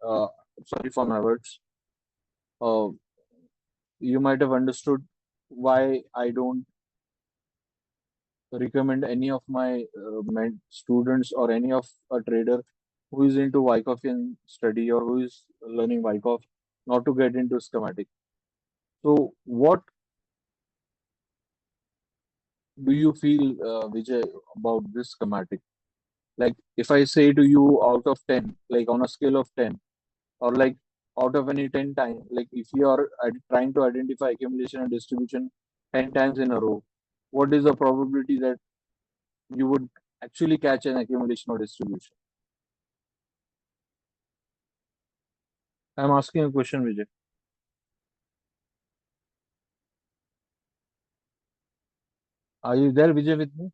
sorry for my words. Uh, you might have understood why I don't recommend any of my students or any of a trader who is into Wyckoff study or who is learning Wyckoff not to get into schematic. So, what do you feel, Vijay, about this schematic? Like, if I say to you out of 10, like on a scale of 10, or like out of any 10 times, like if you are trying to identify accumulation and distribution 10 times in a row, what is the probability that you would actually catch an accumulation or distribution? I'm asking a question, Vijay. Are you there, Vijay, with me?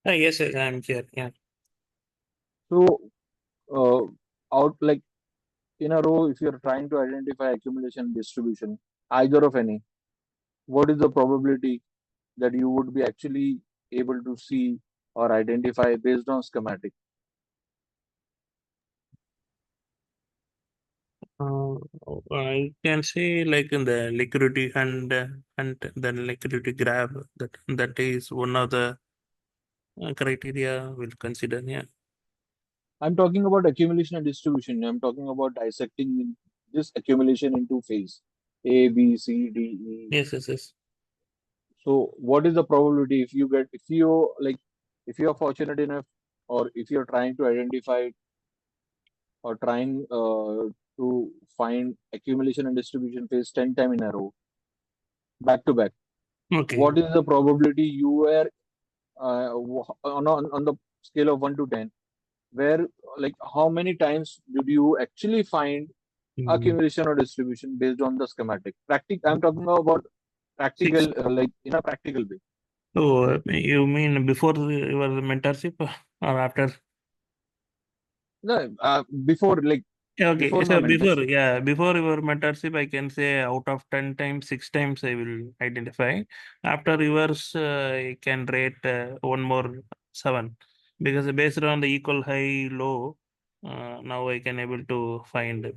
Yes, yes, I'm here. Yeah. So, uh, out like in a row, if you're trying to identify accumulation and distribution, either of any, what is the probability that you would be actually able to see or identify based on schematic? Uh, I can say like in the liquidity and the liquidity graph that is one of the criteria we'll consider. Yeah. I'm talking about accumulation and distribution. I'm talking about dissecting this accumulation into phase A, B, C, D, E. Yes, yes, yes. So, what is the probability if you get, if you like, if you are fortunate enough, or if you're trying to identify or trying to find accumulation and distribution phase 10 time in a row, back to back, Okay. what is the probability you were on the scale of 1 to 10, where like how many times did you actually find Mm. accumulation or distribution based on the schematic? I'm talking about Six. practical, like in a practical way. So you mean before your mentorship or after? No, before like Yeah, okay. before my So before, mentorship. yeah, before your mentorship, I can say out of 10 times, 6 times I will identify. After yours, I can rate one more 7 because based on the equal high low, now I can able to find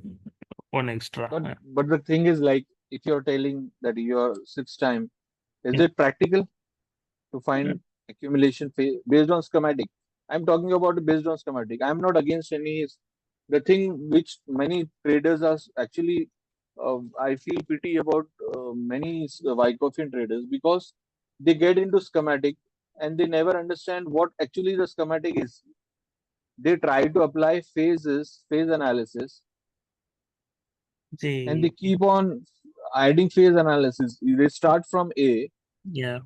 one extra. But the thing is like if you're telling that you're sixth time, is Yeah. it practical to find accumulation phase based on schematic? I'm talking about based on schematic. I'm not against any. The thing which many traders are actually, I feel pity about many Wyckoff traders because they get into schematic and they never understand what actually the schematic is. They try to apply phase analysis, and they See, keep on adding phase analysis. They start from A yeah.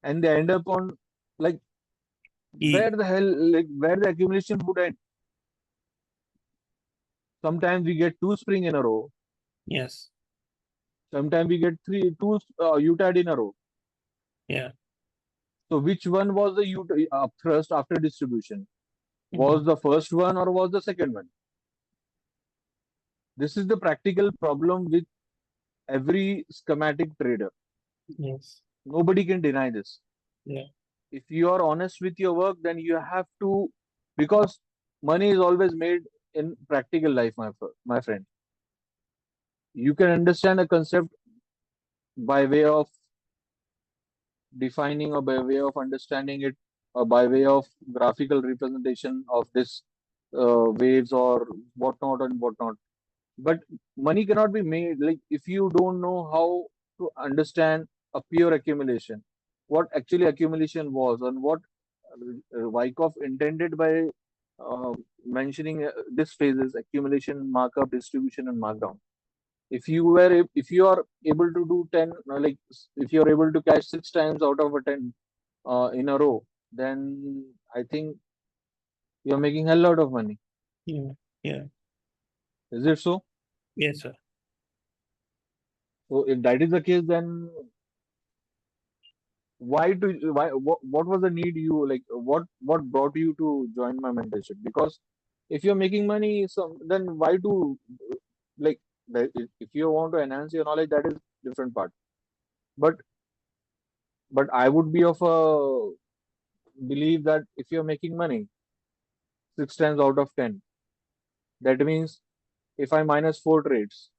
and they end up on like where E. the hell, like where the accumulation would end. Sometimes we get two spring in a row. Yes. Sometimes we get two UTAD in a row. Yeah. So which one was the thrust after distribution? Was Mhm. the first one or was the second one? This is the practical problem with every schematic trader. Yes. Nobody can deny this. Yeah. If you are honest with your work, then you have to, because money is always made in practical life, my friend. You can understand a concept by way of defining or by way of understanding it or by way of graphical representation of this waves or whatnot and whatnot. But money cannot be made like if you don't know how to understand a pure accumulation, what actually accumulation was and what Wyckoff intended by mentioning this phases accumulation, markup, distribution, and markdown. If you are able to do 10 like if you are able to catch 6 times out of a 10 in a row, then I think you're making a lot of money. Yeah. Yeah. Is it so? Yes, sir. So if that is the case, then what was the need you like what brought you to join my mentorship? Because if you're making money, so then why do like if you want to enhance your knowledge, that is different part. But I would be of a believe that if you're making money 6 times out of 10, That means if I minus 4 trades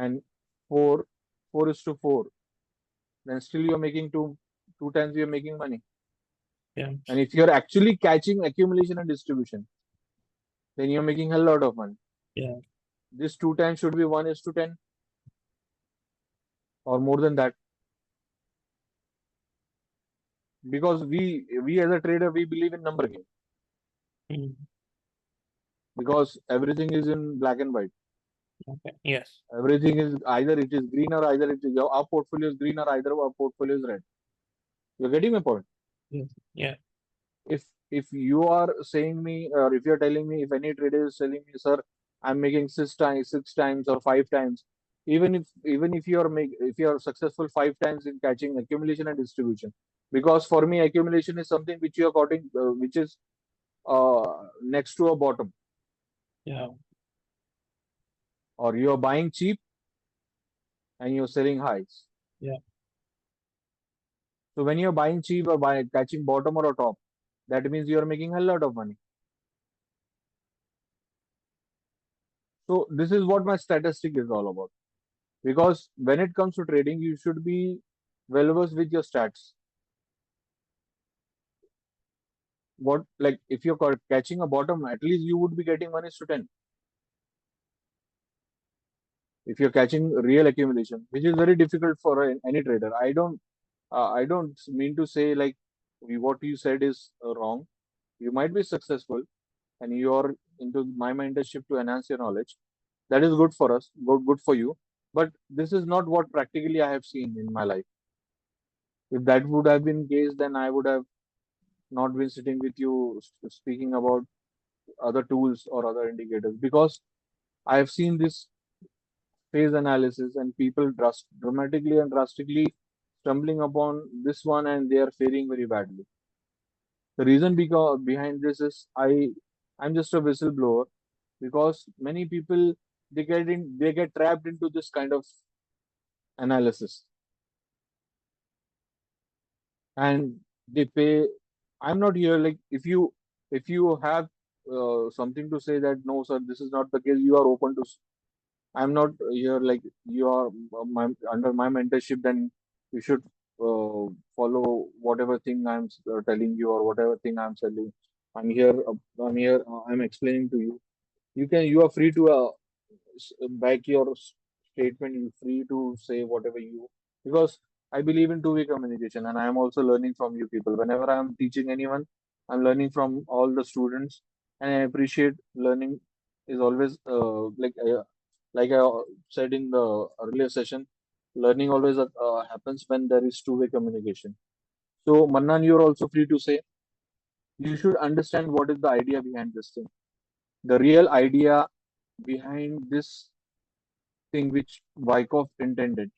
and 4:4, then still you're making two times you're making money. Yeah. And if you're actually catching accumulation and distribution, then you're making a lot of money. Yeah. This 2 times should be 1:10 or more than that. Because we as a trader, we believe in number game. Mm. Because everything is in black and white. Okay. Yes. Everything is either it is green or either it is our portfolio is green or either our portfolio is red. You're getting my point? Yes. Yeah. If you are saying me, or if you're telling me, if any trader is telling me, sir, I'm making six times or 5 times, even if you're successful 5 times in catching accumulation and distribution, because for me accumulation is something which you are cutting, which is next to a bottom, Yeah. or you're buying cheap and you're selling highs. Yeah. So when you're buying cheap or catching bottom or a top, that means you're making a lot of money. So this is what my statistic is all about. Because when it comes to trading, you should be well versed with your stats. What, like if you're catching a bottom, at least you would be getting 1:10. If you're catching real accumulation, which is very difficult for any trader. I don't mean to say like what you said is wrong. You might be successful and you're into my mentorship to enhance your knowledge. That is good for us, good for you. But this is not what practically I have seen in my life. If that would have been case, then I would have not been sitting with you speaking about other tools or other indicators, because I have seen this phase analysis and people dramatically and drastically stumbling upon this one and they are faring very badly. The reason behind this is I'm just a whistleblower, because many people they get trapped into this kind of analysis and they pay. I'm not here like if you have something to say that no sir, this is not the case, you are open to. I'm not here like you are under my mentorship, then you should follow whatever thing I'm telling you or whatever thing I'm selling. I'm explaining to you. You are free to back your statement. You're free to say whatever you, because I believe in two-way communication and I am also learning from you people. Whenever I'm teaching anyone, I'm learning from all the students, and I appreciate learning is always like I said in the earlier session, learning always happens when there is two-way communication. So, Mannan, you're also free to say you should understand what is the idea behind this thing. The real idea behind this thing which Wyckoff intended.